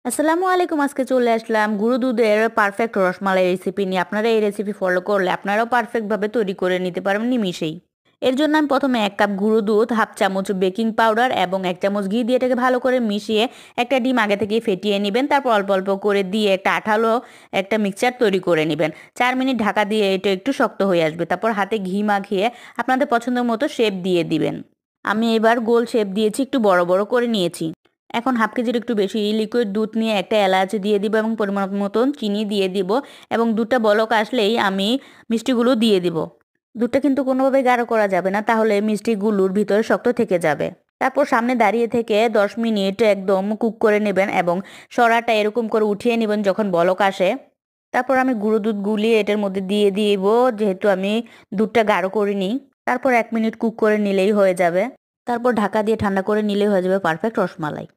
আসসালামু আলাইকুম। আজকে চলে আসলাম গুঁড়ো দুধের পারফেক্ট রসমালাই রেসিপি নিয়ে। আপনারা এই রেসিপি ফলো করলে আপনারাও পারফেক্টভাবে তৈরি করে নিতে পারবেন নিমিষেই। এর জন্য আমি প্রথমে 1 কাপ গুঁড়ো দুধ, হাফ চামচ বেকিং পাউডার এবং 1 চামচ ঘি দিয়ে এটাকে ভালো করে মিশিয়ে একটা ডিম আগে থেকে ফেটিয়ে নেবেন। তারপর অল্প অল্প করে দিয়ে একটা আঠালো একটা মিক্সচার তৈরি করে নেবেন। 4 মিনিট ঢাকা দিয়ে এটা একটু শক্ত হয়ে আসবে। তারপর হাতে ঘি মাখিয়ে আপনাদের পছন্দ মতো শেপ দিয়ে দিবেন। আমি এবার গোল শেপ দিয়েছি, একটু বড় বড় করে নিয়েছি। এখন হাফ কেজির একটু বেশি লিকুইড দুধ নিয়ে একটা এলাচ দিয়ে দিব এবং পরিমাণ মতন চিনি দিয়ে দিব এবং দুধটা বলক আসলেই আমি মিষ্টিগুলো দিয়ে দিব। দুধটা কিন্তু কোনোভাবে গাঢ় করা যাবে না, তাহলে মিষ্টিগুলোর ভিতরে শক্ত থেকে যাবে। তারপর সামনে দাঁড়িয়ে থেকে 10 মিনিট একদম কুক করে নেবেন এবং সরাটা এরকম করে উঠিয়ে নেবেন যখন বলক আসে। তারপর আমি গুঁড়ো দুধ গুলিয়ে এটার মধ্যে দিয়ে দিব, যেহেতু আমি দুধটা গাঢ় করিনি। তারপর 1 মিনিট কুক করে নিলেই হয়ে যাবে। তারপর ঢাকা দিয়ে ঠান্ডা করে নিলেই হয়ে যাবে পারফেক্ট রসমালাই।